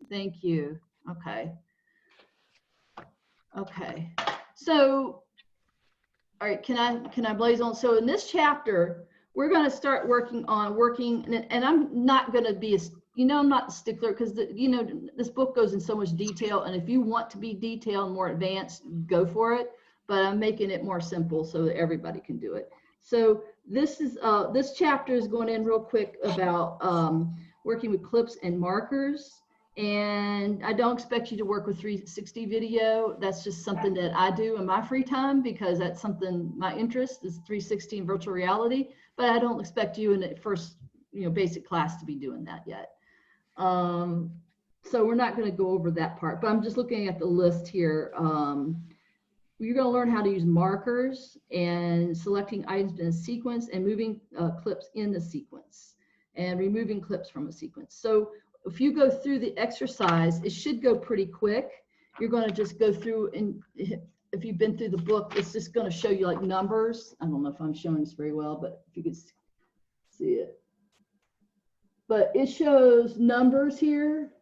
Thank you. Okay. Okay. So, all right, can I blaze on? So in this chapter, we're going to start working, and I'm not going to be I'm not a stickler because this book goes in so much detail, and if you want to be detailed and more advanced, go for it. But I'm making it more simple so that everybody can do it. So this chapter is going in real quick about working with clips and markers. And I don't expect you to work with 360 video. That's just something that I do in my free time because that's something, my interest is 360 and virtual reality, but I don't expect you in the first, basic class to be doing that yet. So we're not going to go over that part, but I'm just looking at the list here. You're going to learn how to use markers and selecting items in a sequence and moving clips in the sequence and removing clips from a sequence. So if you go through the exercise, it should go pretty quick. You're going to just go through, and if you've been through the book, it's just going to show you like numbers. I don't know if I'm showing this very well, but if you can see it. But it shows numbers here.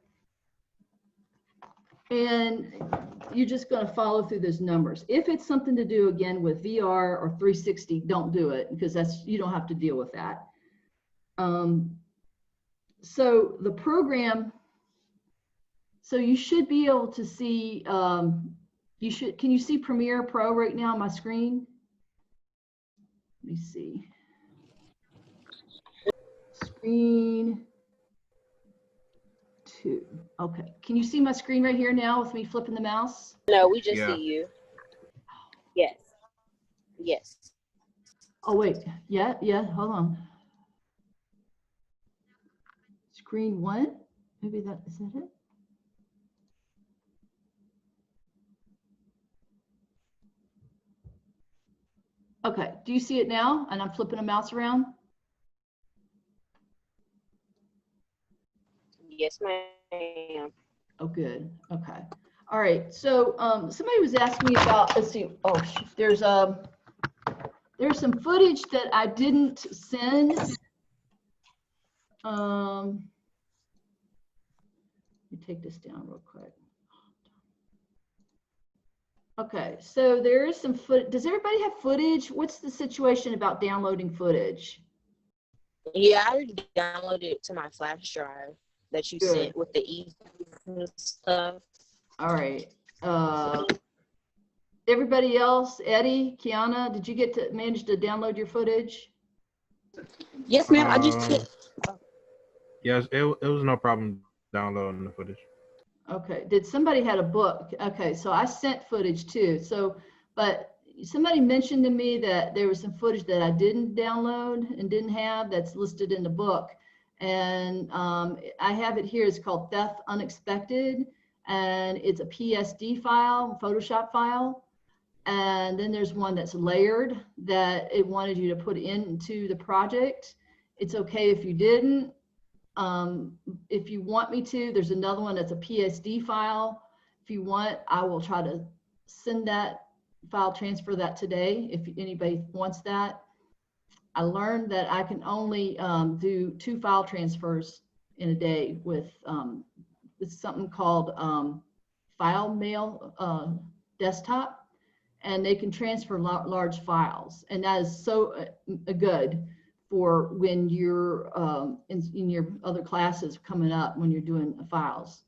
And you're just going to follow through those numbers. If it's something to do, again, with VR or 360, don't do it because you don't have to deal with that. So the program, so you should be able to see, can you see Premiere Pro right now on my screen? Let me see. Screen 2. Okay. Can you see my screen right here now with me flipping the mouse? No, we just see you. Yes. Yes. Oh, wait. Yeah. Hold on. Screen 1? Maybe is that it? Okay, do you see it now? And I'm flipping a mouse around? Yes, ma'am. Oh, good. Okay. All right. So somebody was asking me about, let's see. Oh, there's some footage that I didn't send. Let me take this down real quick. Okay, so there is some footage. Does everybody have footage? What's the situation about downloading footage? Yeah, I already downloaded it to my flash drive that you sent with the and stuff. All right. Everybody else, Eddie, Kiana, did you manage to download your footage? Yes, ma'am. I just hit. Yes, it was no problem downloading the footage. Okay. Did somebody had a book? Okay, so I sent footage too. So, but somebody mentioned to me that there was some footage that I didn't download and didn't have that's listed in the book. And I have it here. It's called Theft Unexpected. And it's a PSD file, Photoshop file. And then there's one that's layered that it wanted you to put into the project. It's okay if you didn't. If you want me to, there's another one that's a PSD file. If you want, I will try to send that file, transfer that today if anybody wants that. I learned that I can only do 2 file transfers in a day with it's something called File Mail Desktop, and they can transfer large files, and that is so good for when you're in your other classes coming up when you're doing files.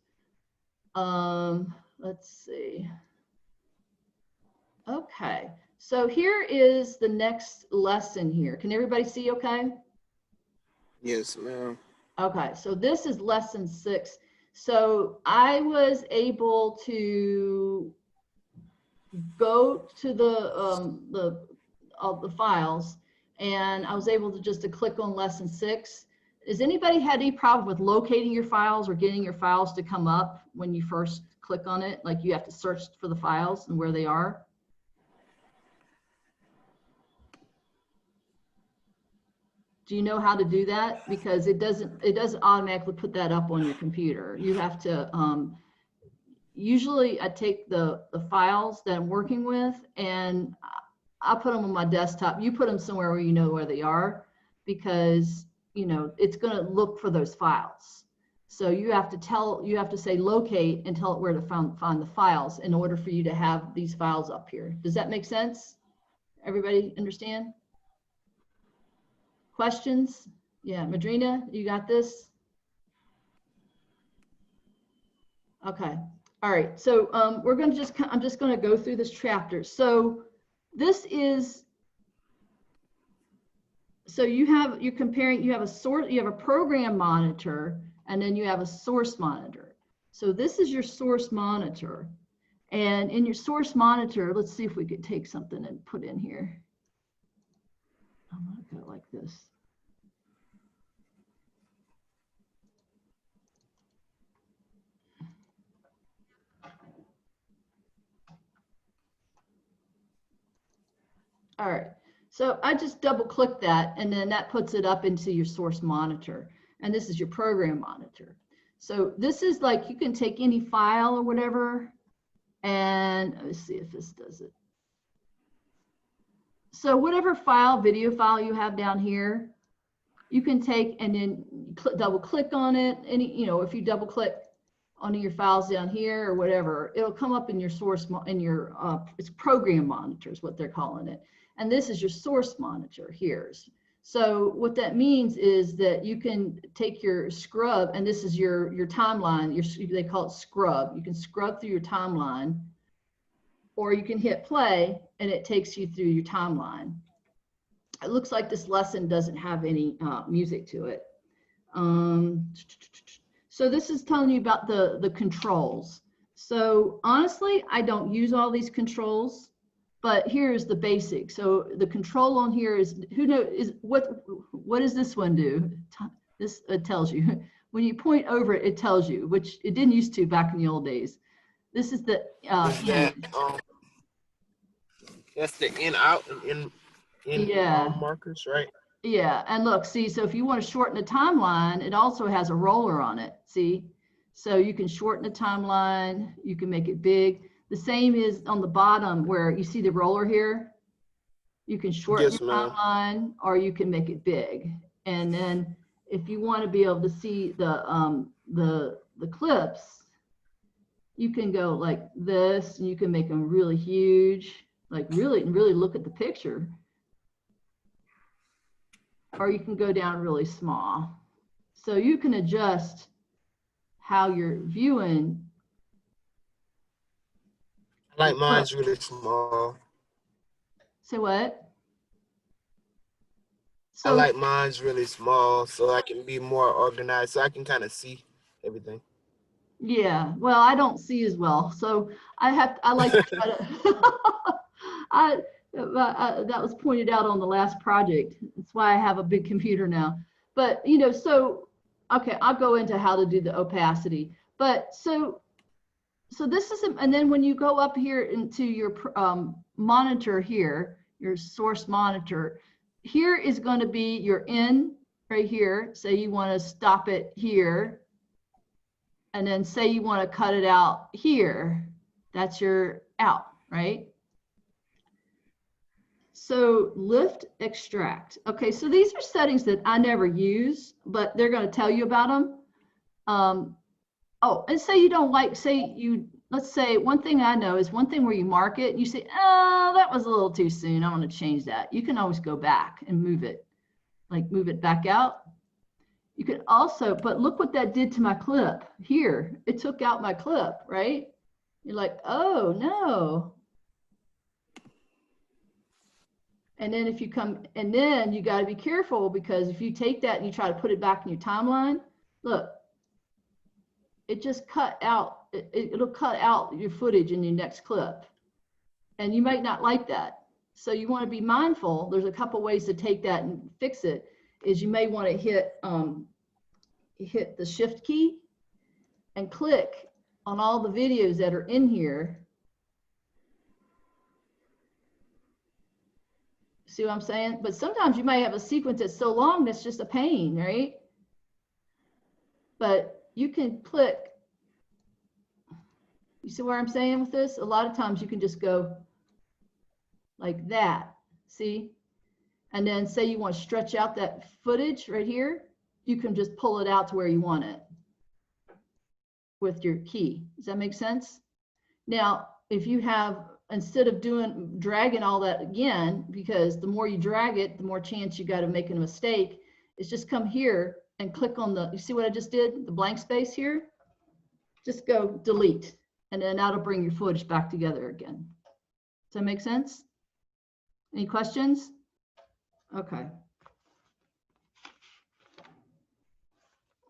Let's see. Okay, so here is the next lesson here. Can everybody see okay? Yes, ma'am. Okay, so this is lesson 6. So I was able to go to the files, and I was able to just click on lesson 6. Has anybody had any problem with locating your files or getting your files to come up when you first click on it? Like you have to search for the files and where they are? Do you know how to do that? Because it doesn't automatically put that up on your computer. You have to, usually I take the files that I'm working with and I put them on my desktop. You put them somewhere where you know where they are, because it's going to look for those files. So you have to say locate and tell it where to find the files in order for you to have these files up here. Does that make sense? Everybody understand? Questions? Yeah, Madrina, you got this? Okay. All right. So we're going to I'm just going to go through this chapter. So this is, so you're comparing, you have a program monitor, and then you have a source monitor. So this is your source monitor. And in your source monitor, let's see if we could take something and put in here. I'm going to go like this. All right, so I just double click that, and then that puts it up into your source monitor. And this is your program monitor. So this is like, you can take any file or whatever, and let's see if this does it. So whatever file, video file you have down here, you can take and then double click on it. If you double click on your files down here or whatever, it'll come up in your source, it's program monitor is what they're calling it. And this is your source monitor here. So what that means is that you can take your scrub, and this is your timeline. They call it scrub. You can scrub through your timeline, or you can hit play and it takes you through your timeline. It looks like this lesson doesn't have any music to it. So this is telling you about the controls. So honestly, I don't use all these controls, but here's the basic. So the control on here is, what does this one do? This tells you. When you point over it, it tells you, which it didn't used to back in the old days. This is the that's the in out and in markers, right? Yeah, and look, see, so if you want to shorten the timeline, it also has a roller on it, see? So you can shorten the timeline, you can make it big. The same is on the bottom where you see the roller here. You can shorten the timeline, or you can make it big. And then if you want to be able to see the clips, you can go like this, and you can make them really huge, like really look at the picture. Or you can go down really small. So you can adjust how you're viewing. I like mine's really small. Say what? I like mine's really small so I can be more organized, so I can kind of see everything. Yeah, well, I don't see as well. So I like to try to, that was pointed out on the last project. That's why I have a big computer now. But, so, okay, I'll go into how to do the opacity. But so this is, and then when you go up here into your monitor here, your source monitor, here is going to be your in right here. Say you want to stop it here. And then say you want to cut it out here. That's your out, right? So lift, extract. Okay, so these are settings that I never use, but they're going to tell you about them. Oh, and say you don't like, let's say one thing I know is one thing where you mark it and you say, oh, that was a little too soon. I want to change that. You can always go back and move it, like move it back out. You could also, but look what that did to my clip here. It took out my clip, right? You're like, oh no. And then if you come, and then you got to be careful, because if you take that and you try to put it back in your timeline, look, it just cut out, it'll cut out your footage in your next clip. And you might not like that. So you want to be mindful. There's a couple ways to take that and fix it. Is you may want to hit the shift key and click on all the videos that are in here. See what I'm saying? But sometimes you may have a sequence that's so long that's just a pain, right? But you can click. You see where I'm saying with this? A lot of times you can just go like that, see? And then say you want to stretch out that footage right here, you can just pull it out to where you want it. with your key. Does that make sense? Now, if you have, instead of dragging all that again, because the more you drag it, the more chance you got of making a mistake, is just come here and click on you see what I just did? The blank space here? Just go delete, and then that'll bring your footage back together again. Does that make sense? Any questions? Okay.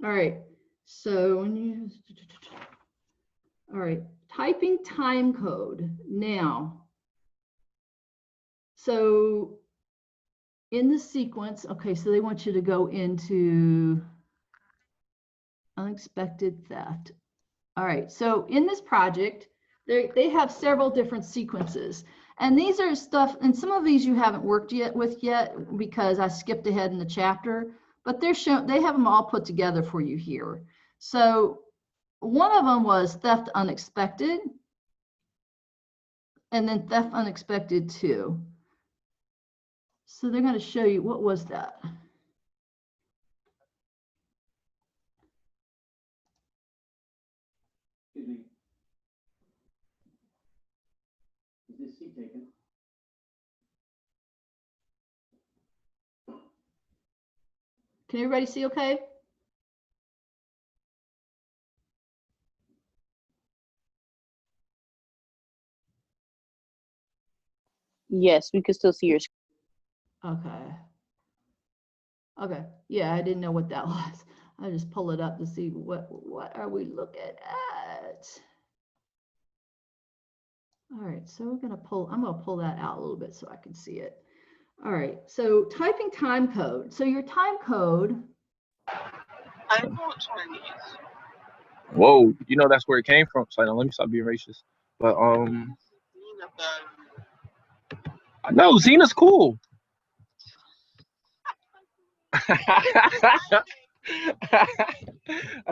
All right. So when you, all right, typing time code now. So in the sequence, okay, so they want you to go into unexpected theft. All right, so in this project, they have several different sequences. And these are stuff, and some of these you haven't worked with yet because I skipped ahead in the chapter, but they have them all put together for you here. So one of them was theft unexpected, and then theft unexpected 2. So they're going to show you, what was that? Excuse me. Is this seat taken? Can everybody see okay? Yes, we can still see your screen. Okay. Okay. Yeah, I didn't know what that was. I just pull it up to see what are we looking at. All right, so I'm gonna pull that out a little bit so I can see it. All right, so typing time code. So your time code. Whoa, you know that's where it came from. So let me stop being racist. But I know Xena's cool. I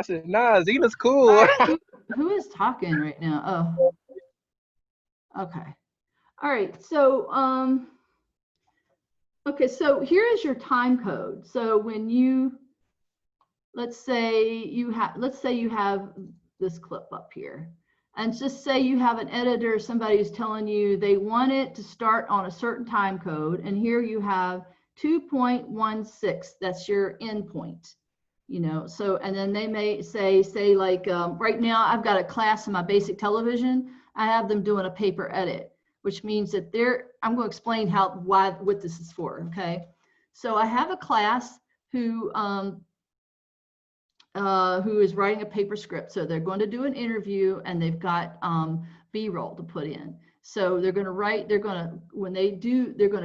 said, nah, Xena's cool. Right, who is talking right now? Oh, okay. All right, so okay, so here is your time code. So when you, let's say you have this clip up here, and just say you have an editor, somebody who's telling you they want it to start on a certain time code, and here you have 2.16, that's your endpoint. You know, so, and then they may say like, right now I've got a class in my basic television, I have them doing a paper edit, which means that I'm going to explain what this is for, okay? So I have a class who is writing a paper script. So they're going to do an interview, and they've got B-roll to put in. So they're going to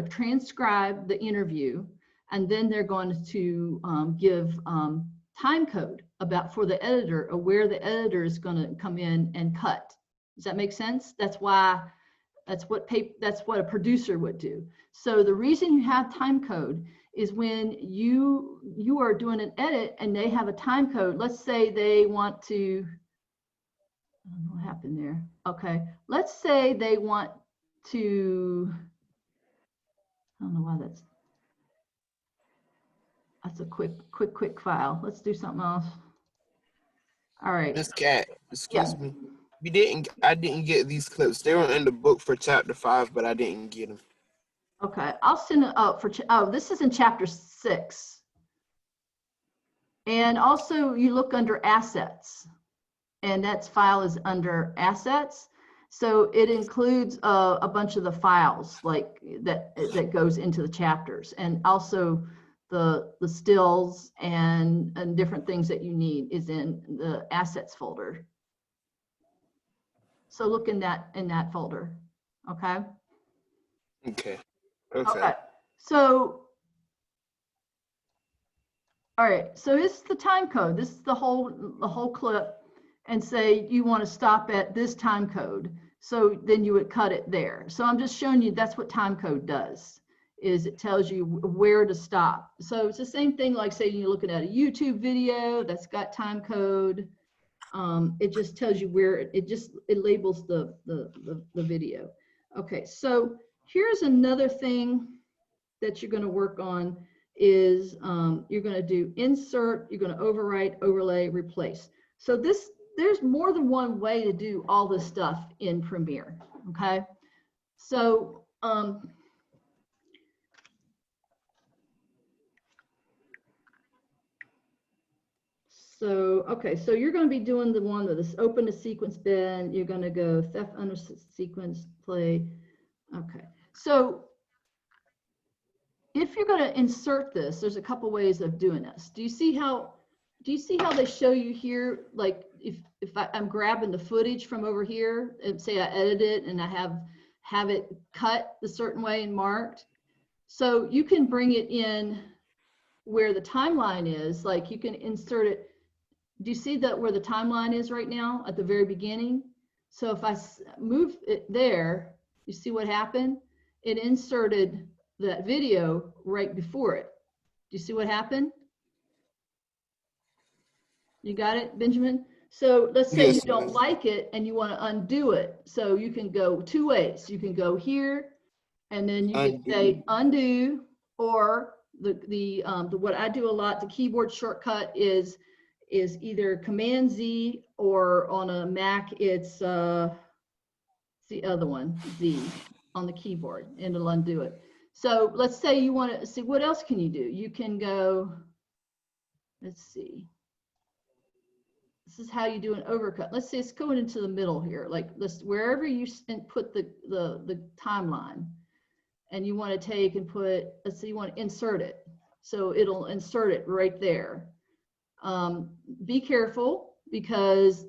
transcribe the interview, and then they're going to give time code for the editor, of where the editor is going to come in and cut. Does that make sense? That's what a producer would do. So the reason you have time code is when you are doing an edit and they have a time code. Let's say they want to, I don't know what happened there. Okay, let's say they want to, I don't know why that's a quick file. Let's do something else. All right. Miss Cat, excuse me. I didn't get these clips. They were in the book for chapter 5, but I didn't get them. Okay, I'll send it up this is in chapter 6. And also you look under assets, and that file is under assets. So it includes a bunch of the files like that goes into the chapters, and also the stills and different things that you need is in the assets folder. So look in that folder, okay? Okay. So, all right, so this is the time code. This is the whole clip, and say you want to stop at this time code. So then you would cut it there. So I'm just showing you that's what time code does, is it tells you where to stop. So it's the same thing like say you're looking at a YouTube video that's got time code. It just tells you where it labels the video. Okay, so here's another thing that you're going to work on is you're going to do insert, you're going to overwrite, overlay, replace. So this there's more than one way to do all this stuff in Premiere. Okay, so okay, so you're going to be doing the one that is open to sequence bin. You're going to go theft under sequence play. Okay, so if you're going to insert this, there's a couple ways of doing this. Do you see how they show you here? Like if I'm grabbing the footage from over here and say I edit it and I have it cut a certain way and marked. So you can bring it in where the timeline is, like you can insert it. Do you see that where the timeline is right now at the very beginning? So if I move it there, you see what happened? It inserted that video right before it. Do you see what happened? You got it, Benjamin? So let's say you don't like it and you want to undo it. So you can go two ways. You can go here and then you can say undo, or the what I do a lot, the keyboard shortcut is either Command Z, or on a Mac it's the other one, Z on the keyboard, and it'll undo it. So let's say you want to see, what else can you do? You can go, let's see. This is how you do an overcut. Let's say it's going into the middle here, like this, wherever you put the timeline, and you want to take and put, let's say you want to insert it. So it'll insert it right there. Be careful, because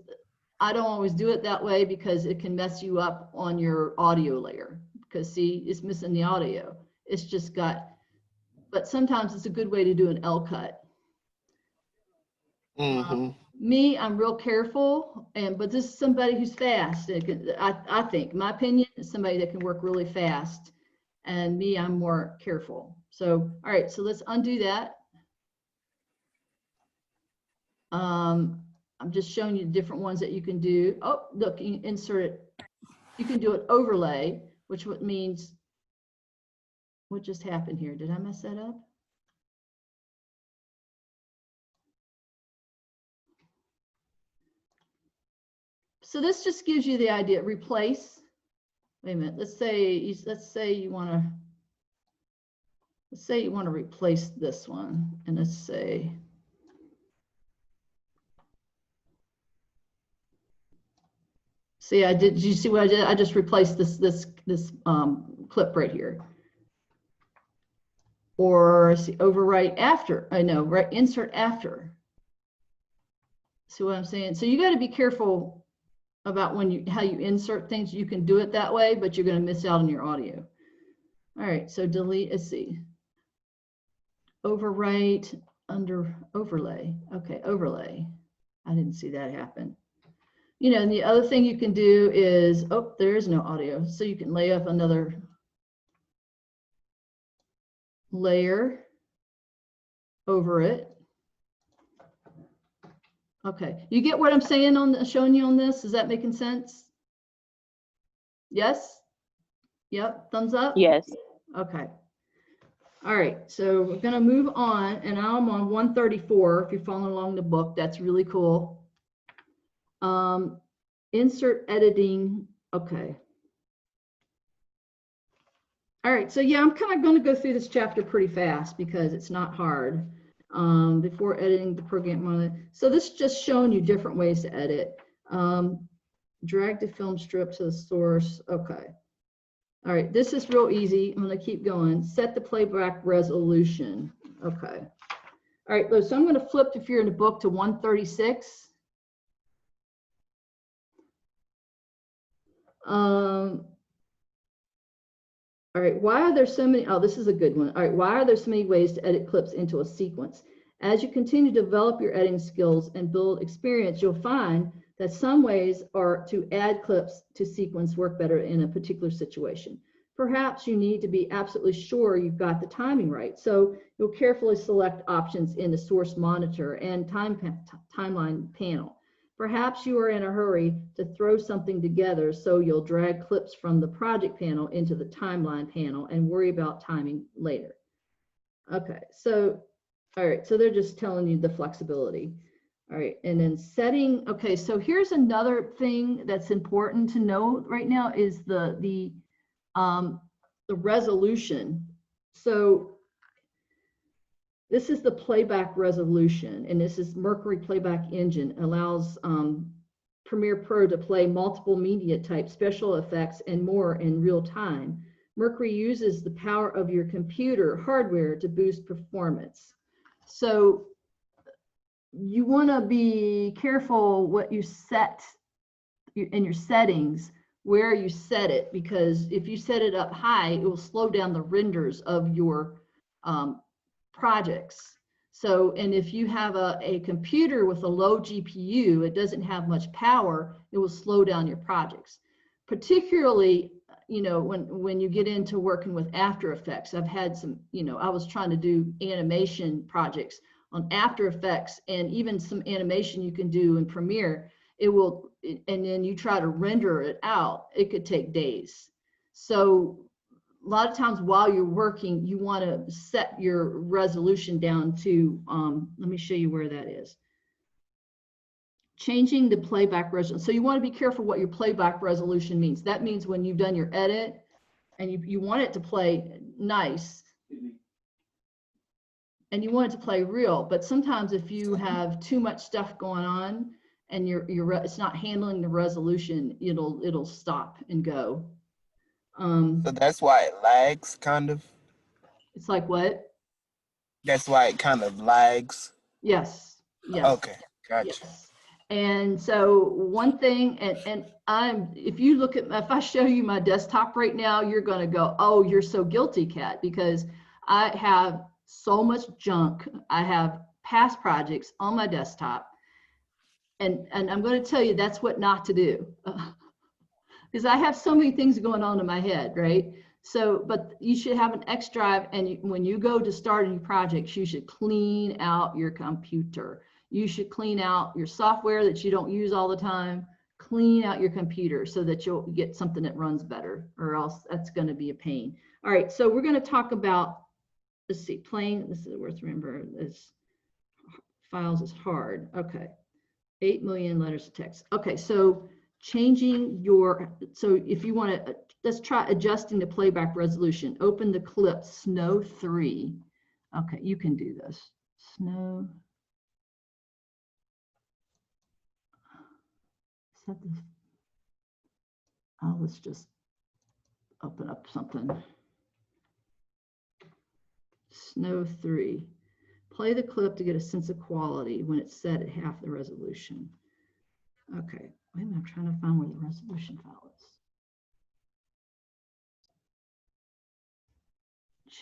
I don't always do it that way, because it can mess you up on your audio layer, because see, it's missing the audio. It's just got, but sometimes it's a good way to do an L cut. Me, I'm real careful, but this is somebody who's fast. I think, in my opinion, is somebody that can work really fast. And me, I'm more careful. So, all right, so let's undo that. I'm just showing you different ones that you can do. Oh, look, you can insert it. You can do an overlay, which means, what just happened here? Did I mess that up? So this just gives you the idea. Replace. Wait a minute. Let's say you want to replace this one, and let's say. See, did you see what I did? I just replaced this clip right here. Or see, overwrite after. I know, right? Insert after. See what I'm saying? So you got to be careful about how you insert things. You can do it that way, but you're going to miss out on your audio. All right, so delete. Let's see. Overwrite under overlay. Okay, overlay. I didn't see that happen. You know, and the other thing you can do is, oh, there is no audio. So you can lay up another layer over it. Okay, you get what I'm saying showing you on this? Is that making sense? Yes? Yep, thumbs up? Yes. Okay. All right, so we're gonna move on, and I'm on 134. If you're following along the book, that's really cool. Insert editing, okay. All right, so yeah, I'm kind of going to go through this chapter pretty fast because it's not hard. Before editing the program. So this is just showing you different ways to edit. Drag the film strip to the source, okay. All right, this is real easy. I'm going to keep going. Set the playback resolution, okay. All right, so I'm going to flip, if you're in the book, to 136. All right, why are there so many? Oh, this is a good one. All right, why are there so many ways to edit clips into a sequence? As you continue to develop your editing skills and build experience, you'll find that some ways are to add clips to sequence work better in a particular situation. Perhaps you need to be absolutely sure you've got the timing right. So you'll carefully select options in the source monitor and timeline panel. Perhaps you are in a hurry to throw something together, so you'll drag clips from the project panel into the timeline panel and worry about timing later. Okay, so, all right, so they're just telling you the flexibility. All right, and then setting, okay, so here's another thing that's important to know right now is the resolution. So this is the playback resolution, and this is Mercury Playback Engine. Allows Premiere Pro to play multiple media types, special effects, and more in real time. Mercury uses the power of your computer hardware to boost performance. So you want to be careful what you set in your settings, where you set it, because if you set it up high, it will slow down the renders of your projects. So, and if you have a computer with a low GPU, it doesn't have much power, it will slow down your projects. Particularly, you know, when you get into working with After Effects. I've had some, you know, I was trying to do animation projects on After Effects, and even some animation you can do in Premiere. It will, and then you try to render it out, it could take days. So a lot of times while you're working, you want to set your resolution down to, let me show you where that is. Changing the playback resolution. So you want to be careful what your playback resolution means. That means when you've done your edit and you want it to play nice and you want it to play real, but sometimes if you have too much stuff going on and it's not handling the resolution, it'll stop and go. So that's why it lags, kind of. It's like what? That's why it kind of lags. Yes. Yes. Okay, gotcha. Yes. And so one thing, and if I show you my desktop right now, you're going to go, oh, you're so guilty, Kat, because I have so much junk. I have past projects on my desktop, and I'm going to tell you that's what not to do. Because I have so many things going on in my head, right? So, but you should have an X drive, and when you go to start a new project, you should clean out your computer. You should clean out your software that you don't use all the time. Clean out your computer so that you'll get something that runs better, or else that's going to be a pain. All right, so we're going to talk about, let's see, this is worth remembering, this files is hard. Okay, 8 million letters of text. Okay, so changing so if you want to, let's try adjusting the playback resolution. Open the clip Snow 3. Okay, you can do this. Snow. Set this. Oh, let's just open up something. Snow 3. Play the clip to get a sense of quality when it's set at half the resolution. Okay, wait a minute, I'm trying to find where the resolution file is.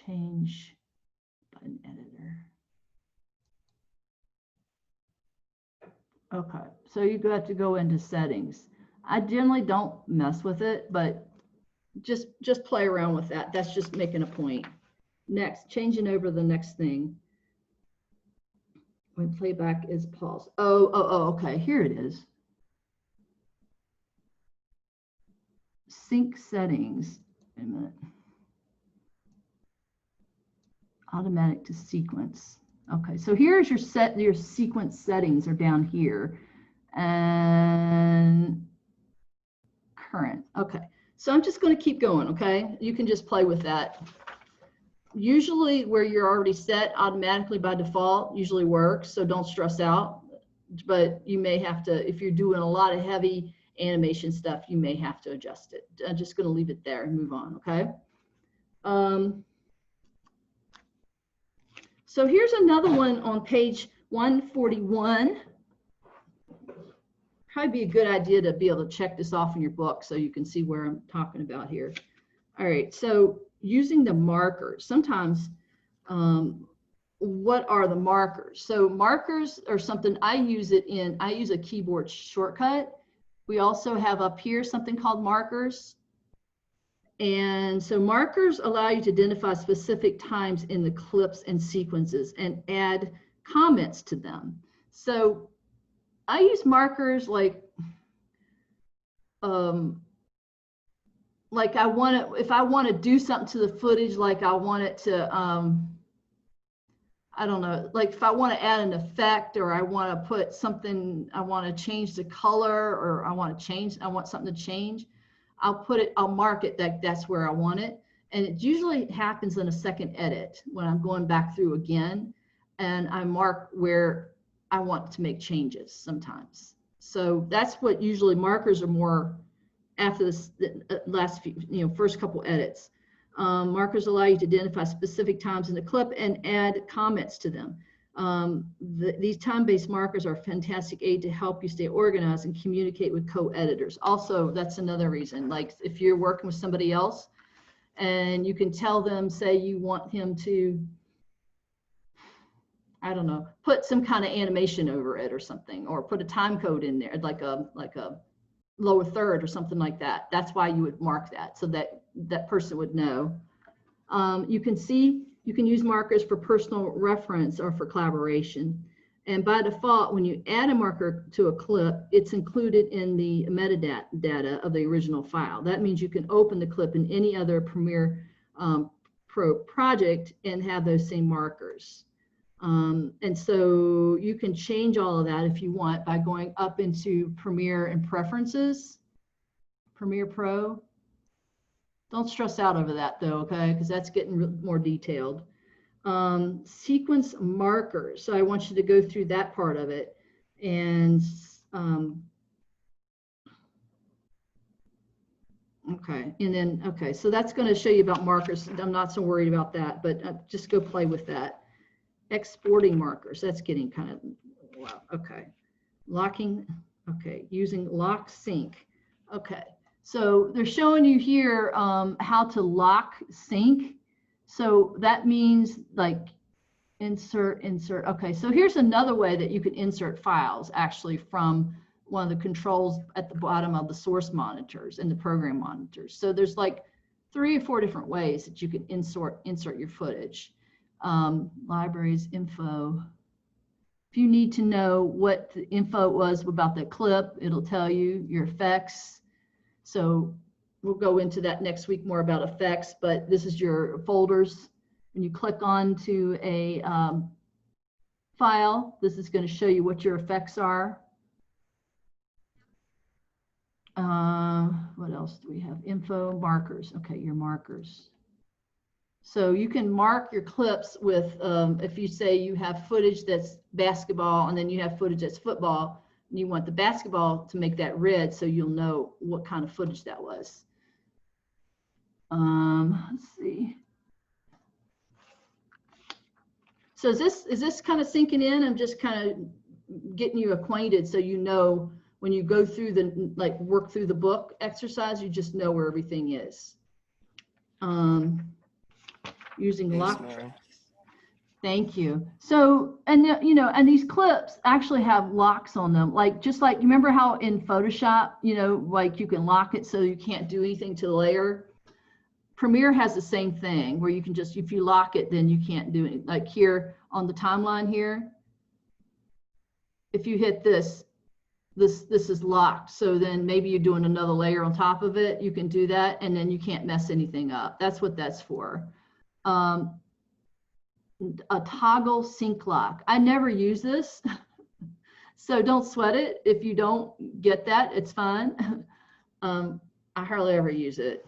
Change button editor. Okay, so you got to go into settings. I generally don't mess with it, but just play around with that. That's just making a point. Next, changing over to the next thing. When playback is paused. Oh, okay, here it is. Sync settings. Wait a minute. Automatic to sequence. Okay, so here's your sequence settings are down here, and current. Okay, so I'm just going to keep going. Okay, you can just play with that. Usually where you're already set automatically by default usually works, so don't stress out. But you may have to, if you're doing a lot of heavy animation stuff, you may have to adjust it. I'm just going to leave it there and move on. Okay. So here's another one on page 141. Probably be a good idea to be able to check this off in your book so you can see where I'm talking about here. All right, so using the markers. Sometimes, what are the markers? So markers are something I use a keyboard shortcut. We also have up here something called markers. And so markers allow you to identify specific times in the clips and sequences and add comments to them. So I use markers like if I want to do something to the footage, like I want I don't know, like if I want to add an effect or I want to put something, I want to change the color or I want something to change, I'll mark it that that's where I want it. And it usually happens in a second edit when I'm going back through again and I mark where I want to make changes sometimes. So that's what usually markers are more after this last few, first couple edits. Markers allow you to identify specific times in the clip and add comments to them. These time-based markers are a fantastic aid to help you stay organized and communicate with co-editors. Also, that's another reason, like if you're working with somebody else and you can tell them, say you want him to, I don't know, put some kind of animation over it or something, or put a time code in there, like a lower third or something like that. That's why you would mark that, so that that person would know. You can use markers for personal reference or for collaboration. And by default, when you add a marker to a clip, it's included in the metadata of the original file. That means you can open the clip in any other Premiere Pro project and have those same markers. And so you can change all of that if you want by going up into Premiere and Preferences, Premiere Pro. Don't stress out over that though, okay? Because that's getting more detailed. Sequence markers. So I want you to go through that part of it. And okay, and then, okay, so that's going to show you about markers. I'm not so worried about that, but just go play with that. Exporting markers, that's getting kind of, wow, okay. Locking, okay, using lock sync. Okay, so they're showing you here how to lock sync. So that means like insert. Okay, so here's another way that you can insert files actually from one of the controls at the bottom of the source monitors and the program monitors. So there's like 3 or 4 different ways that you can insert your footage. Libraries, info. If you need to know what the info was about the clip, it'll tell you your effects. So we'll go into that next week more about effects, but this is your folders. When you click on to a file, this is going to show you what your effects are. What else do we have? Info, markers. Okay, your markers. So you can mark your clips with, if you say you have footage that's basketball and then you have footage that's football, and you want the basketball to make that red so you'll know what kind of footage that was. Let's see. So is this kind of sinking in? I'm just kind of getting you acquainted so you know when you go through the, like work through the book exercise, you just know where everything is. Using lock tracks. Thank you. So, and and these clips actually have locks on them. Like, just like, you remember how in Photoshop, like you can lock it so you can't do anything to the layer? Premiere has the same thing where you can just, if you lock it, then you can't do it. Like here on the timeline here, if you hit this is locked. So then maybe you're doing another layer on top of it. You can do that, and then you can't mess anything up. That's what that's for. A toggle sync lock. I never use this, so don't sweat it. If you don't get that, it's fine. I hardly ever use it.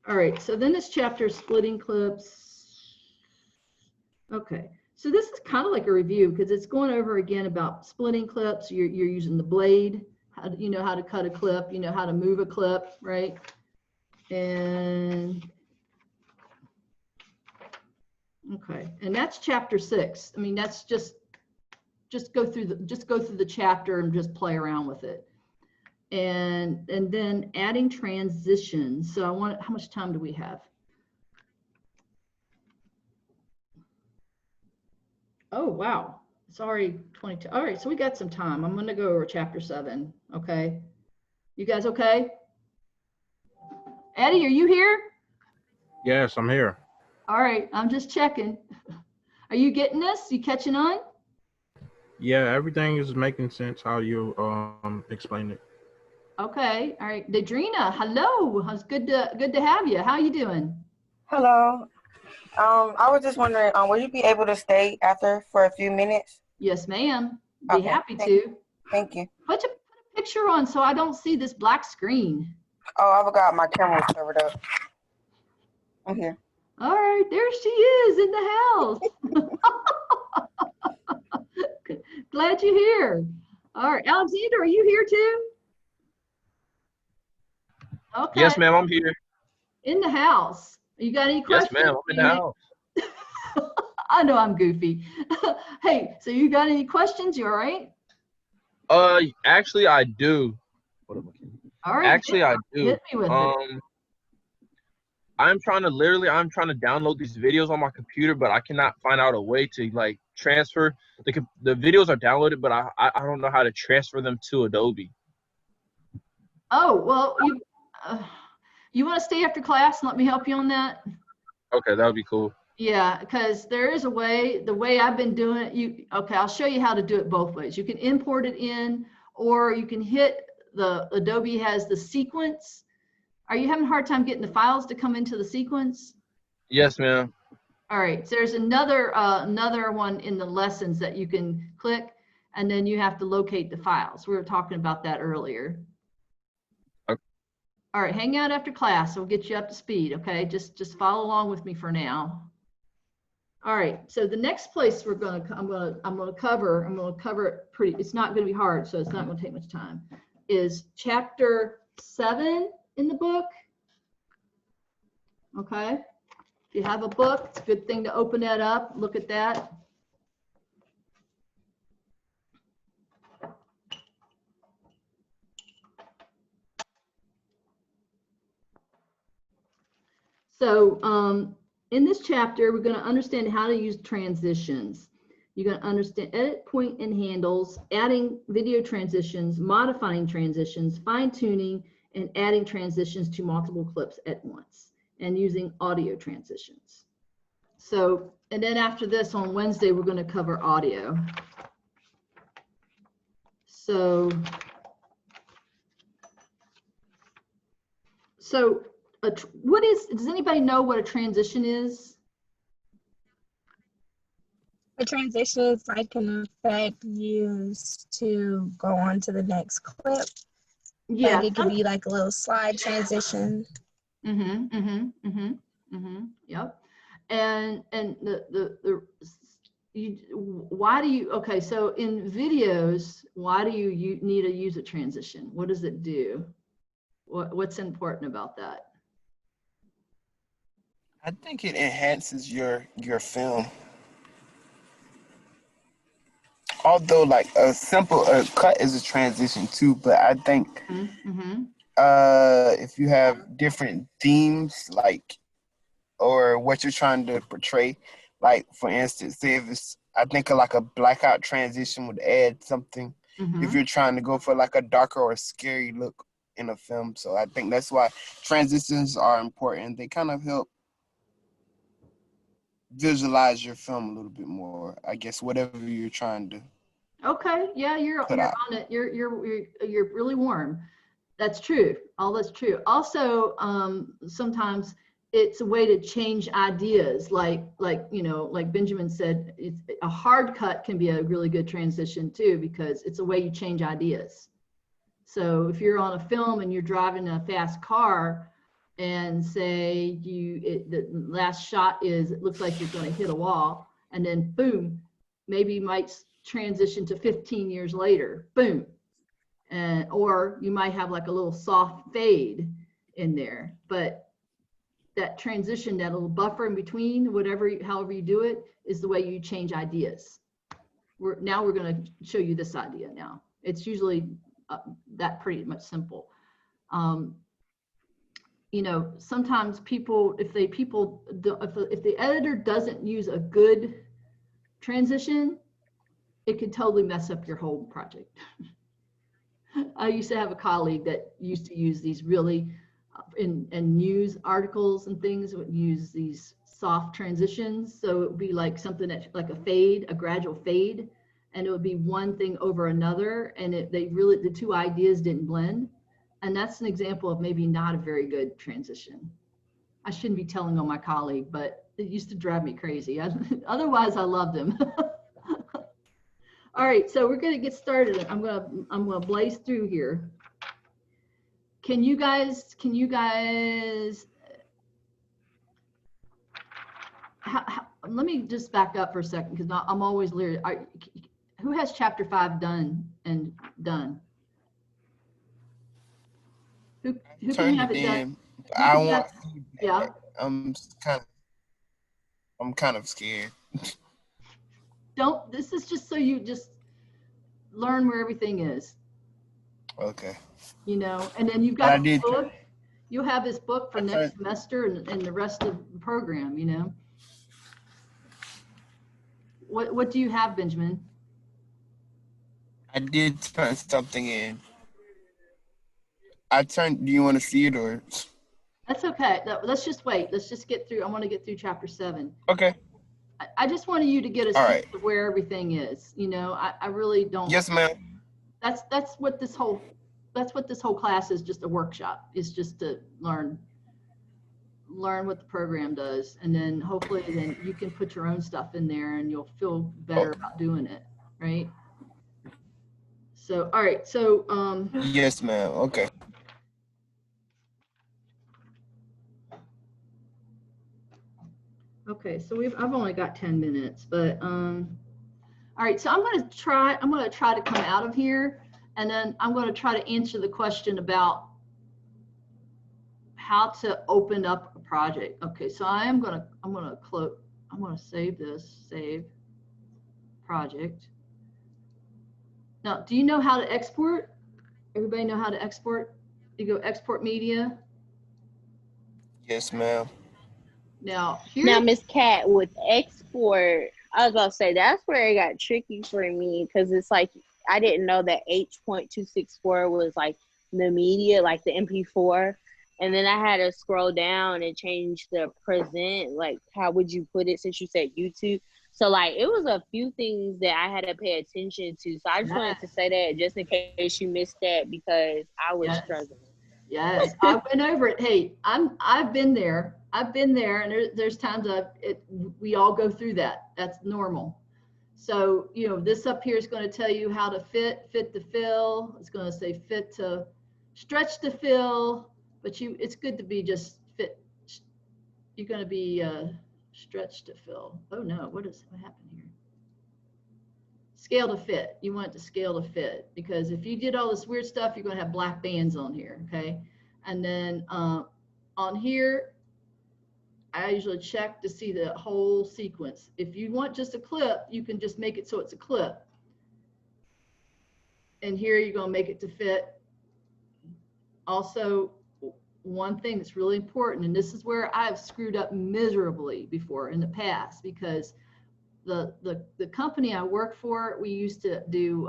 All right, so then this chapter, splitting clips. Okay, so this is kind of like a review because it's going over again about splitting clips. You're using the blade, how to, how to cut a clip, how to move a clip, right? And okay, and that's chapter 6. I mean, that's just go through the chapter and just play around with it. And then adding transitions. So how much time do we have? Oh, wow. It's already 22. All right, so we got some time. I'm going to go over chapter 7. Okay. You guys okay? Eddie, are you here? Yes, I'm here. All right, I'm just checking. Are you getting this? You catching on? Yeah, everything is making sense how you explain it. Okay, all right. Dedrina, hello. It's good to have you. How you doing? Hello. I was just wondering, will you be able to stay after for a few minutes? Yes, ma'am. Be Okay. happy to. Thank you. Put a picture on so I don't see this black screen. Oh, I forgot my camera was covered up. I'm here. All right, there she is in the house. Glad you're here. All right, Alexander, are you here too? Okay. Yes, ma'am, I'm here. In the house. You got any Yes, questions? ma'am, I'm in the house. I know I'm goofy. Hey, so you got any questions? You all right? Actually, I do. What am I? All right. Actually, I do. Hit me with it. I'm trying to download these videos on my computer, but I cannot find out a way to like transfer the videos are downloaded, but I don't know how to transfer them to Adobe. Oh, well, you want to stay after class and let me help you on that? Okay, that would be cool. Yeah, because there is a way, the way I've been doing it, okay, I'll show you how to do it both ways. You can import it in, or you can hit the Adobe has the sequence. Are you having a hard time getting the files to come into the sequence? Yes, ma'am. All right, so there's another one in the lessons that you can click, and then you have to locate the files. We were talking about that earlier. Okay. All right, hang out after class. We'll get you up to speed, okay? Just follow along with me for now. All right, so the next place I'm gonna cover it pretty, it's not gonna be hard, so it's not gonna take much time, is chapter 7 in the book. Okay, if you have a book, it's a good thing to open that up, look at that. So in this chapter, we're going to understand how to use transitions. You're going to understand edit, point, and handles, adding video transitions, modifying transitions, fine-tuning, and adding transitions to multiple clips at once, and using audio transitions. So, and then after this, on Wednesday, we're going to cover audio. So does anybody know what a transition is? A transition is like an effect used to go on to the next clip. Yeah. Like it could be like a little slide transition. Yep. And why do you, okay, so in videos, why do you need to use a transition? What does it do? What's important about that? I think it enhances your film. Although like a simple cut is a transition too, but I think if you have different themes, like, or what you're trying to portray, like for instance, say if it's, I think like a blackout transition would add something if you're trying to go for like a darker or scary look in a film. So I think that's why transitions are important. They kind of help visualize your film a little bit more, I guess, whatever you're trying to. Okay, yeah, you're on it. You're really warm. That's true. All that's true. Also, sometimes it's a way to change ideas. Like Benjamin said, a hard cut can be a really good transition too, because it's a way you change ideas. So if you're on a film and you're driving a fast car, and say the last shot is, it looks like you're going to hit a wall, and then boom, maybe you might transition to 15 years later, boom. Or you might have like a little soft fade in there, but that transition, that little buffer in between, however you do it, is the way you change ideas. Now we're going to show you this idea now. It's usually that pretty much simple. You know, sometimes if the editor doesn't use a good transition, it could totally mess up your whole project. I used to have a colleague that used to use these really, in news articles and things, would use these soft transitions. So it would be like something that, like a fade, a gradual fade, and it would be one thing over another, and the two ideas didn't blend. And that's an example of maybe not a very good transition. I shouldn't be telling on my colleague, but it used to drive me crazy. Otherwise, I loved him. All right, so we're gonna get started. I'm gonna blaze through here. Can you guys? Let me just back up for a second because I'm always leery. Who has chapter 5 done and done? Who can Turned have it it done? in. I want feedback. Yeah. I'm kind of scared. Don't. This is just so you just learn where everything is. Okay. You know, and then you've But I got the did. book. You'll have this book for I next turned- semester and the rest of the program. You know. What do you have, Benjamin? I did turn something in. Do you want to see it or? That's okay. Let's just wait. Let's just get through. I want to get through chapter 7. Okay. I just wanted you to get a All sense right. of where everything is. You know, I really don't. Yes, ma'am. That's what this whole class is, just a workshop. It's just to learn what the program does, and then hopefully then you can put your own stuff in there and you'll feel better about doing it, right? So all right, so Yes, ma'am. Okay. okay, so I've only got 10 minutes, but all right, so I'm gonna try to come out of here, and then I'm gonna try to answer the question about how to open up a project. Okay, so I'm gonna save this, save project. Now, do you know how to export? Everybody know how to export? You go export media. Yes, ma'am. Now here. Now, Miss Cat, with export, I was about to say that's where it got tricky for me because it's like I didn't know that H.264 was like the media, like the MP4. And then I had to scroll down and change the present, like how would you put it since you said YouTube. So like it was a few things that I had to pay attention to. So I just wanted to say that just in case you missed that because I was struggling. Yes, I went over it. Hey, I've been there. And there's times we all go through that. That's normal. So, you know, this up here is going to tell you how to fit to fill. It's going to say fit to stretch to fill, but it's good to be just fit. You're going to be stretched to fill. Oh no, what happened here? Scale to fit. You want it to scale to fit because if you did all this weird stuff, you're going to have black bands on here. Okay. And then on here, I usually check to see the whole sequence. If you want just a clip, you can just make it so it's a clip. And here you're going to make it to fit. Also, one thing that's really important, and this is where I've screwed up miserably before in the past, because the company I work for, we used to do,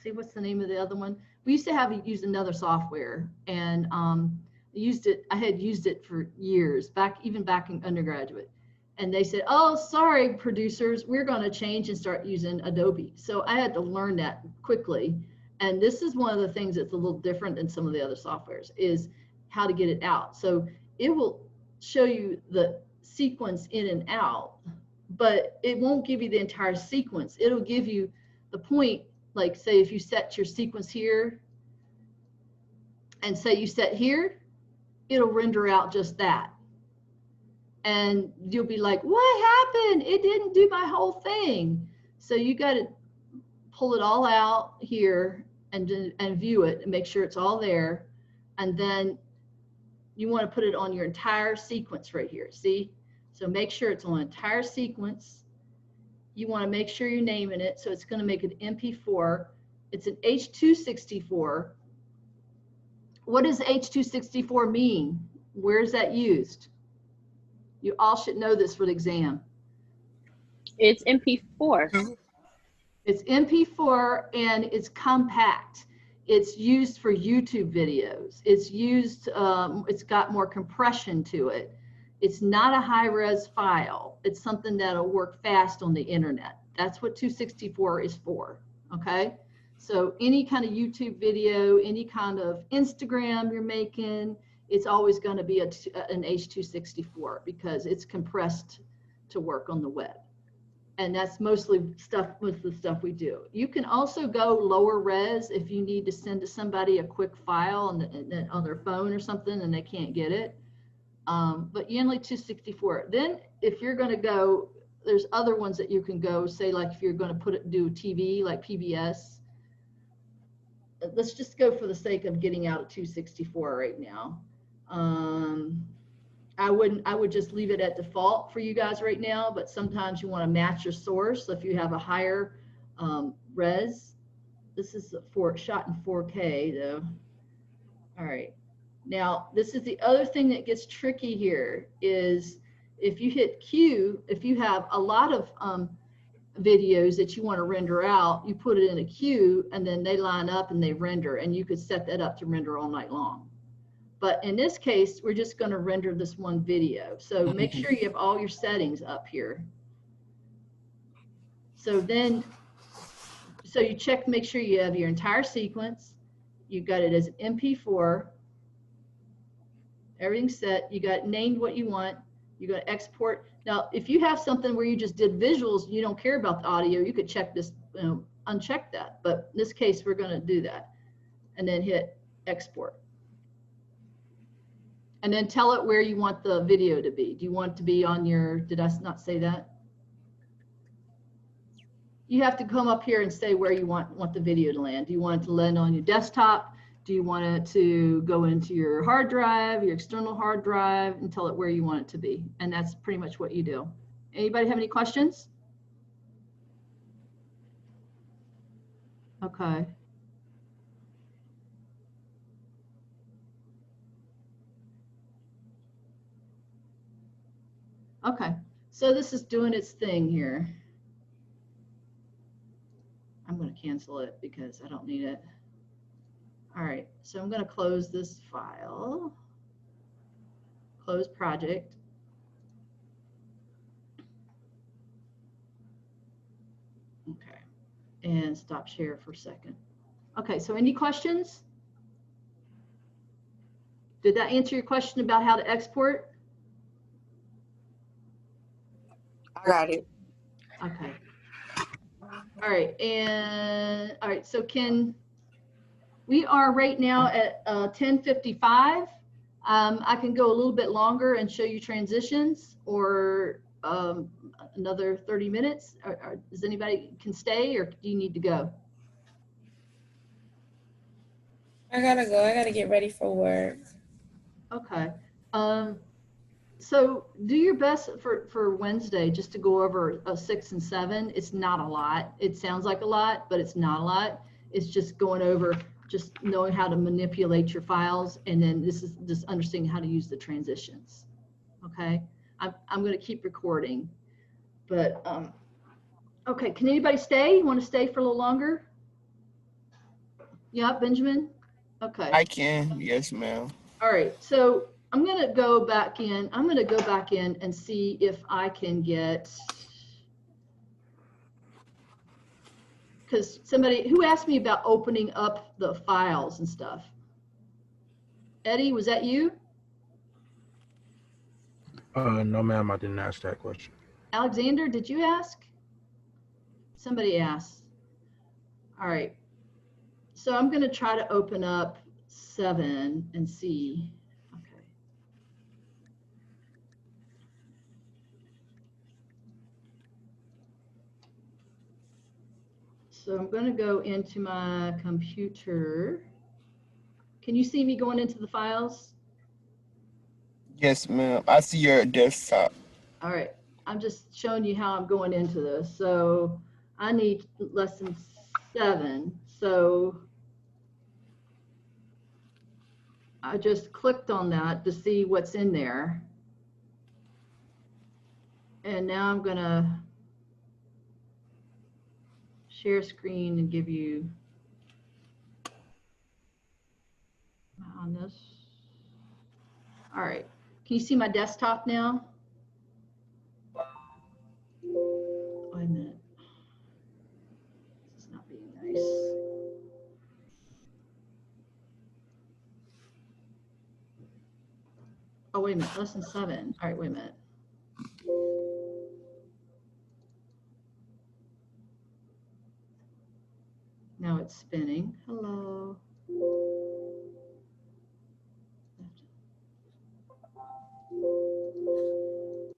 see what's the name of the other one? We used to use another software, and I had used it for years, even back in undergraduate. And they said, oh, sorry, producers, we're going to change and start using Adobe. So I had to learn that quickly. And this is one of the things that's a little different than some of the other softwares, is how to get it out. So it will show you the sequence in and out, but it won't give you the entire sequence. It'll give you the point, like say if you set your sequence here and say you set here, it'll render out just that. And you'll be like, what happened? It didn't do my whole thing. So you got to pull it all out here and view it and make sure it's all there. And then you want to put it on your entire sequence right here. See? So make sure it's on entire sequence. You want to make sure you're naming it. So it's going to make an MP4. It's an H.264. What does H.264 mean? Where is that used? You all should know this for the exam. It's MP4. It's MP4 and it's compact. It's used for YouTube videos. It's used, it's got more compression to it. It's not a high-res file. It's something that'll work fast on the internet. That's what 264 is for, okay? So any kind of YouTube video, any kind of Instagram you're making, it's always going to be an H.264 because it's compressed to work on the web. And that's most of the stuff we do. You can also go lower res if you need to send to somebody a quick file on their phone or something and they can't get it. But generally 264. Then if you're going to go, there's other ones that you can go, say like if you're going to do TV like PBS. Let's just go for the sake of getting out at 264 right now. I would just leave it at default for you guys right now, but sometimes you want to match your source. So if you have a higher res, this is shot in 4K though. All right. Now, this is the other thing that gets tricky here is if you hit Q, if you have a lot of videos that you want to render out, you put it in a queue and then they line up and they render, and you could set that up to render all night long. But in this case, we're just going to render this one video. So make sure you have all your settings up here. So then, so you check, make sure you have your entire sequence. You've got it as MP4. Everything's set. You got named what you want. You got to export. Now, if you have something where you just did visuals, you don't care about the audio, you could check this, uncheck that. But in this case, we're going to do that. And then hit export. And then tell it where you want the video to be. Do you want it to be on your, did I not say that? You have to come up here and say where you want the video to land. Do you want it to land on your desktop? Do you want it to go into your hard drive, your external hard drive, and tell it where you want it to be? And that's pretty much what you do. Anybody have any questions? Okay. Okay, so this is doing its thing here. I'm going to cancel it because I don't need it. All right, so I'm going to close this file, close project. Okay, and stop share for a second. Okay, so any questions? Did that answer your question about how to export? I got it. Okay. All right, and all right, so we are right now at 10:55. I can go a little bit longer and show you transitions, or another 30 minutes. Does anybody can stay, or do you need to go? I gotta go. I gotta get ready for work. Okay. So do your best for Wednesday just to go over 6 and 7. It's not a lot. It sounds like a lot, but it's not a lot. It's just going over, just knowing how to manipulate your files, and then this is just understanding how to use the transitions. Okay. I'm going to keep recording, but okay. Can anybody stay? You want to stay for a little longer? Yeah, Benjamin. Okay. I can. Yes, ma'am. All right, so I'm going to go back in. I'm going to go back in and see if I can get, because somebody who asked me about opening up the files and stuff. Eddie, was that you? No, ma'am, I didn't ask that question. Alexander, did you ask? Somebody asked. All right, so I'm going to try to open up 7 and see. So I'm going to go into my computer. Can you see me going into the files? Yes, ma'am. I see your desktop. All right. I'm just showing you how I'm going into this. So I need lesson 7. So I just clicked on that to see what's in there. And now I'm going to share screen and give you on this. All right. Can you see my desktop now? Wait a minute. This is not being nice. Oh, wait a minute, lesson 7. All right, wait a minute. Now it's spinning. Hello.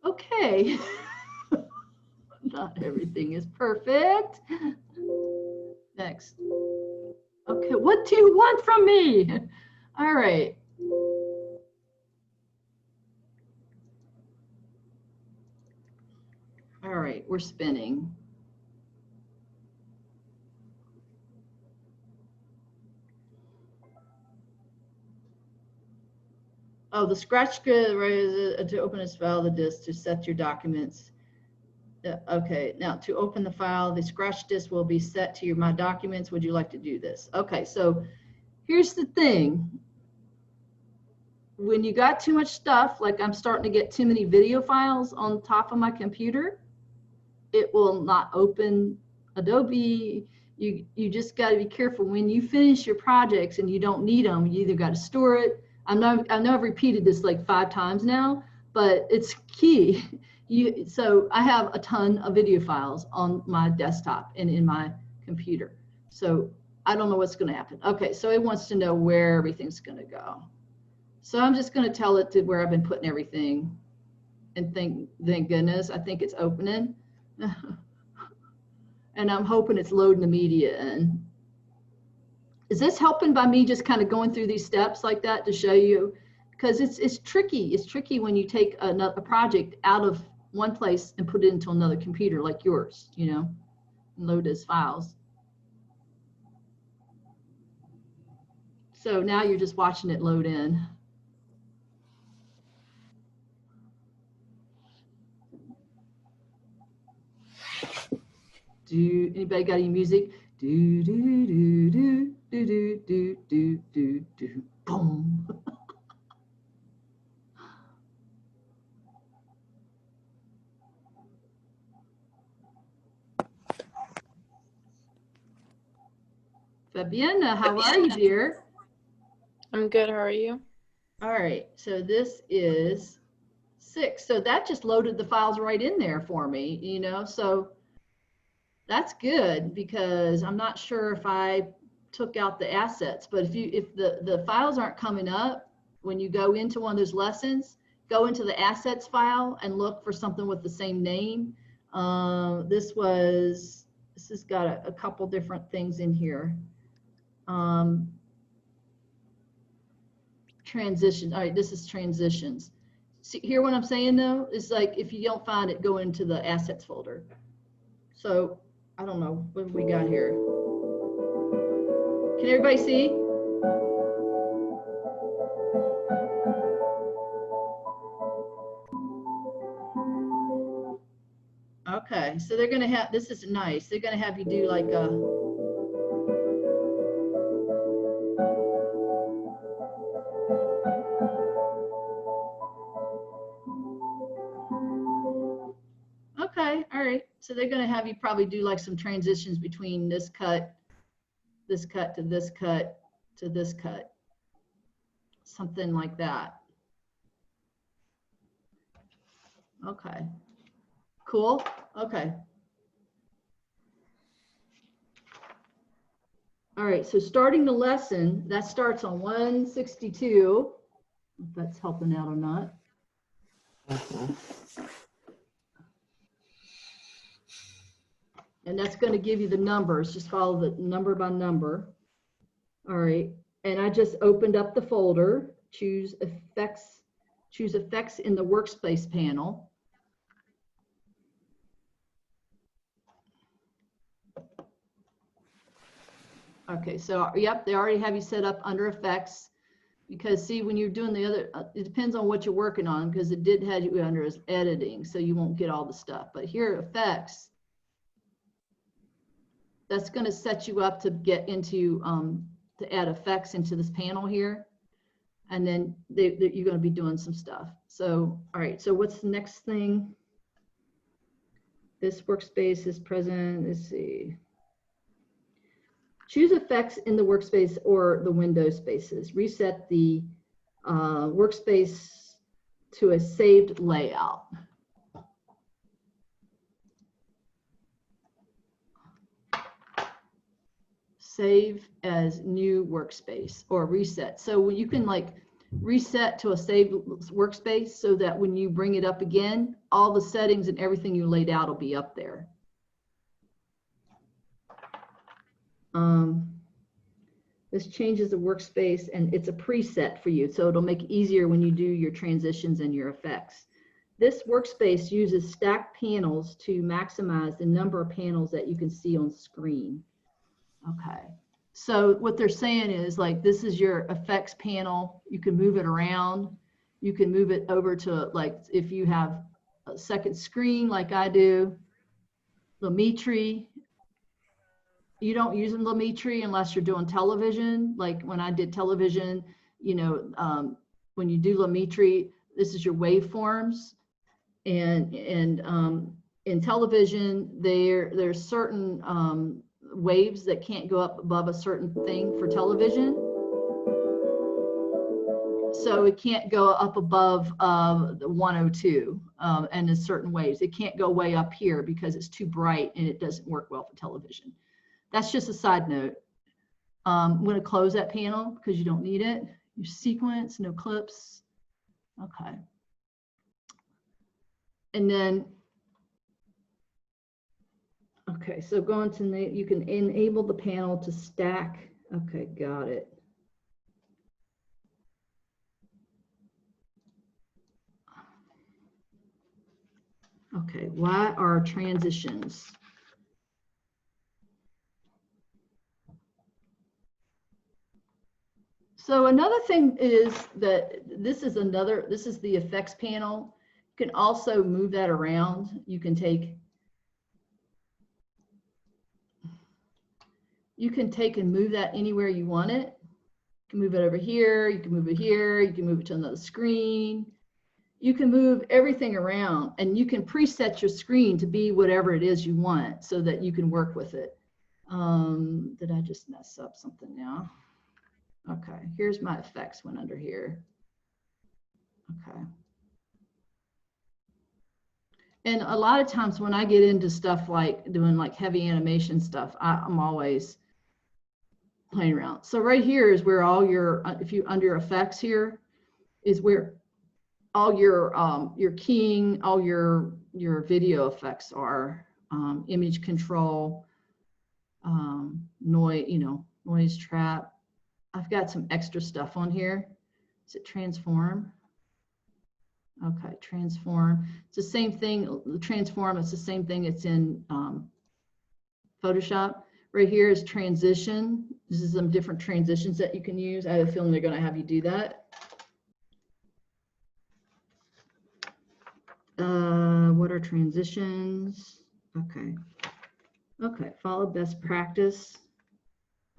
Okay. Not everything is perfect. Next. Okay, what do you want from me? All right. All right, we're spinning. Oh, the scratch to open this file, the disk to set your documents. Okay, now to open the file, the scratch disk will be set to your My Documents. Would you like to do this? Okay, so here's the thing. When you got too much stuff, like I'm starting to get too many video files on top of my computer, it will not open Adobe. You just got to be careful when you finish your projects and you don't need them. You either got to store it. I know I've repeated this like 5 times now, but it's key. So I have a ton of video files on my desktop and in my computer. So I don't know what's going to happen. Okay, so it wants to know where everything's going to go. So I'm just going to tell it to where I've been putting everything, and thank goodness, I think it's opening. And I'm hoping it's loading the media in. Is this helping by me just kind of going through these steps like that to show you? Because it's tricky. It's tricky when you take a project out of one place and put it into another computer like yours, you know, and load as files. So now you're just watching it load in. Anybody got any music? Do do do do do do do do do do boom. Fabiana, how are you, dear? I'm good. How are you? All right, so this is 6. So that just loaded the files right in there for me, you know, so that's good because I'm not sure if I took out the assets, but if the files aren't coming up when you go into one of those lessons, go into the assets file and look for something with the same name. This has got a couple different things in here. Transition. All right, this is transitions. See, hear what I'm saying though? It's like if you don't find it, go into the assets folder. So I don't know what we got here. Can everybody see? Okay, so they're gonna have, this is nice. They're gonna have you do like a, okay, all right. So they're gonna have you probably do like some transitions between this cut to this cut to this cut. Something like that. Okay, cool, okay. All right, so starting the lesson, that starts on 162. If that's helping out or not. And that's going to give you the numbers. Just follow the number by number. All right, and I just opened up the folder. Choose effects in the workspace panel. Okay, so yep, they already have you set up under effects, because see, when you're doing the other, it depends on what you're working on, because it did have you under as editing, so you won't get all the stuff. But here, effects, that's going to set you up to get into to add effects into this panel here, and then you're going to be doing some stuff. So all right, so what's the next thing? This workspace is present. Let's see. Choose effects in the workspace or the window spaces. Reset the workspace to a saved layout. Save as new workspace or reset. So you can like reset to a saved workspace so that when you bring it up again, all the settings and everything you laid out will be up there. This changes the workspace and it's a preset for you. So it'll make it easier when you do your transitions and your effects. This workspace uses stacked panels to maximize the number of panels that you can see on screen. Okay, so what they're saying is like, this is your effects panel. You can move it around. You can move it over to like, if you have a second screen like I do, Lumetri. You don't use Lumetri unless you're doing television. Like when I did television, you know, when you do Lumetri, this is your waveforms. And in television, there's certain waves that can't go up above a certain thing for television. So it can't go up above the 102 and in certain waves. It can't go way up here because it's too bright and it doesn't work well for television. That's just a side note. I'm going to close that panel because you don't need it. Your sequence, no clips. Okay. And then, okay, so going to, you can enable the panel to stack. Okay, got it. Okay, why are transitions? So another thing is that this is the effects panel. You can also move that around. You can take and move that anywhere you want it. You can move it over here, you can move it here, you can move it to another screen. You can move everything around and you can preset your screen to be whatever it is you want so that you can work with it. Did I just mess up something now? Okay, here's my effects one under here. Okay. And a lot of times when I get into stuff like doing like heavy animation stuff, I'm always playing around. So right here is where all your, if you under effects here, is where all your keying, all your video effects are, image control, noise, noise trap. I've got some extra stuff on here. Is it transform? Okay, transform. It's the same thing. Transform, it's the same thing. It's in Photoshop. Right here is transition. This is some different transitions that you can use. I have a feeling they're going to have you do that. What are transitions? Okay. Okay, follow best practice.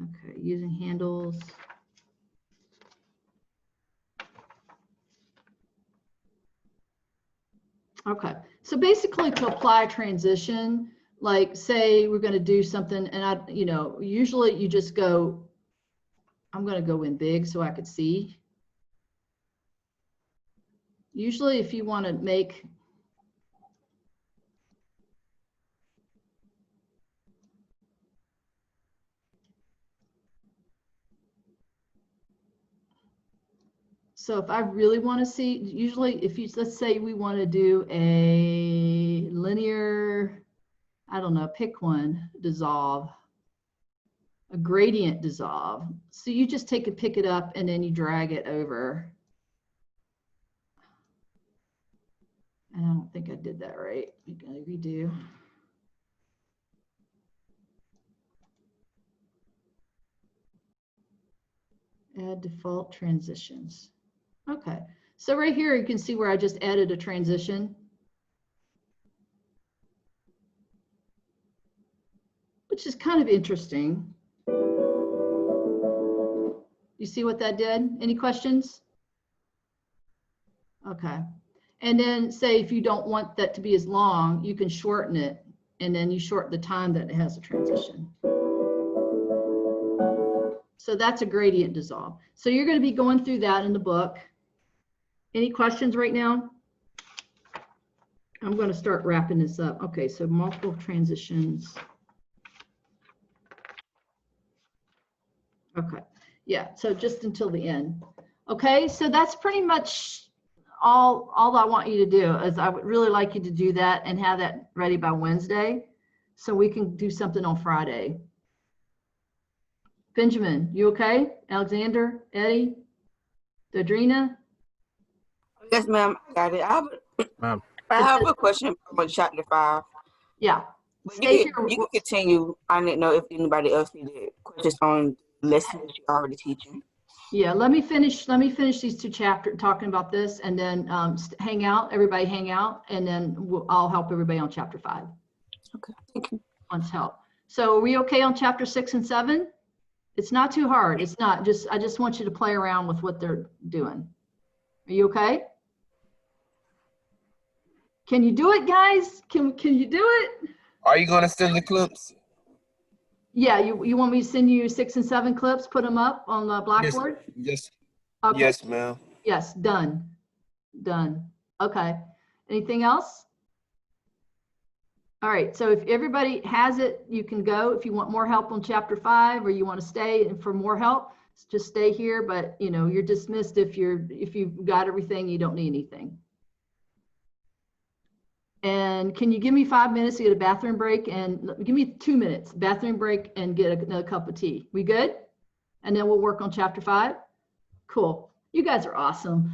Okay, using handles. Okay, so basically to apply a transition, like say we're going to do something and usually you just go, I'm going to go in big so I could see. Usually if you want to make so if I really want to see, usually if you, let's say we want to do a linear, I don't know, pick one, dissolve, a gradient dissolve. So you just pick it up and then you drag it over. And I don't think I did that right. You gotta redo. Add default transitions. Okay, so right here you can see where I just added a transition. Which is kind of interesting. You see what that did? Any questions? Okay. And then say if you don't want that to be as long, you can shorten it and then you shorten the time that it has a transition. So that's a gradient dissolve. So you're going to be going through that in the book. Any questions right now? I'm going to start wrapping this up. Okay, so multiple transitions. Okay, yeah, so just until the end. Okay, so that's pretty much all I want you to do is I would really like you to do that and have that ready by Wednesday so we can do something on Friday. Benjamin, you okay? Alexander, Eddie, Dadrina? Yes, ma'am. I got it. Um, I have a question from chapter 5. Yeah. But Stay you can continue. I didn't know if anybody else needed questions on lessons that you're already teaching. Yeah, let me finish these 2 chapters talking about this, and then hang out, everybody hang out, and then I'll help everybody on chapter 5. Okay, thank you. Wants help. So are we okay on chapter 6 and 7? It's not too hard. It's not just, I just want you to play around with what they're doing. Are you okay? Can you do it, guys? Can you do it? Are you gonna send the clips? Yeah, you want me to send you 6 and 7 clips, put them up on the Blackboard? Yes. Okay. Yes, ma'am. Yes, done. Done. Okay. Anything else? All right, so if everybody has it, you can go. If you want more help on chapter 5 or you want to stay for more help, just stay here, but you know, you're dismissed if you've got everything, you don't need anything. And can you give me 5 minutes to get a bathroom break, and give me 2 minutes, bathroom break, and get another cup of tea. We good? And then we'll work on chapter 5. Cool. You guys are awesome.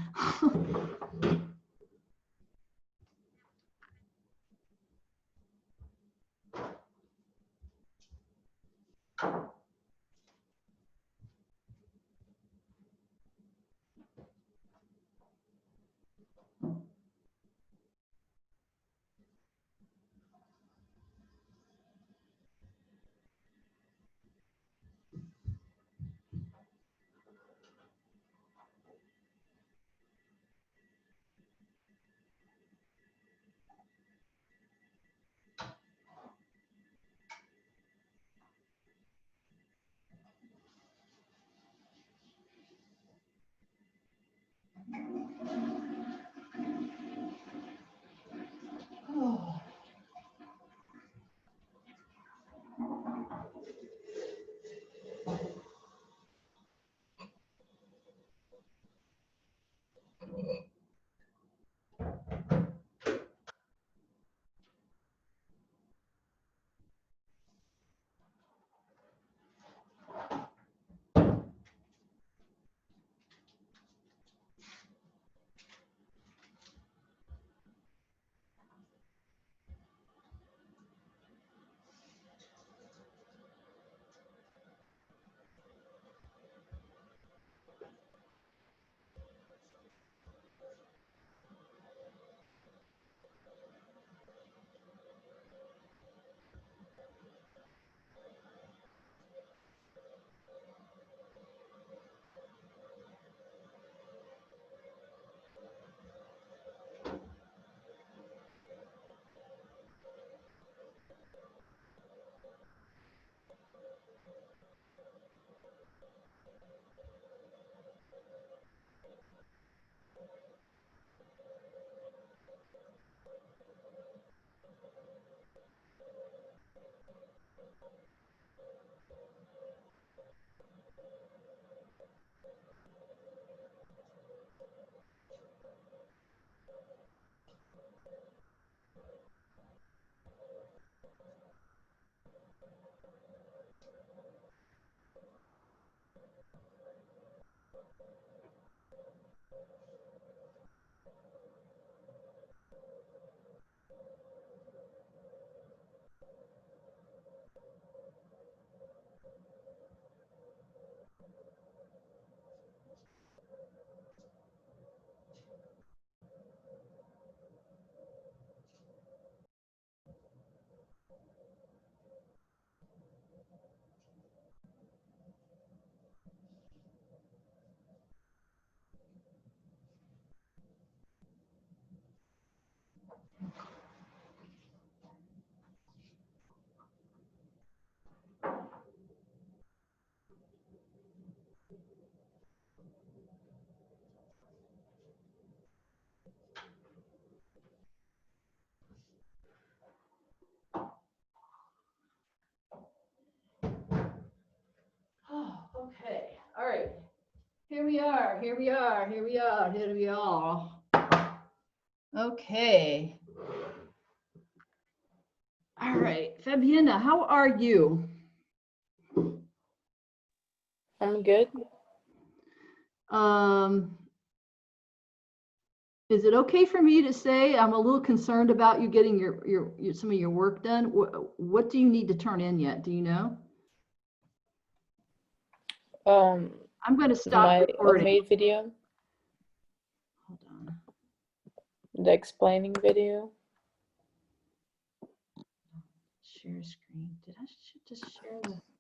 we are. Here we are. Here we are. Here we are. Okay. All right, Fabiana, how are you? I'm good. Is it okay for me to say I'm a little concerned about you getting your some of your work done? What do you need to turn in yet? Do you know? I'm going to stop My recording. homemade video, Hold on. the explaining video. Share screen. Did I just share the?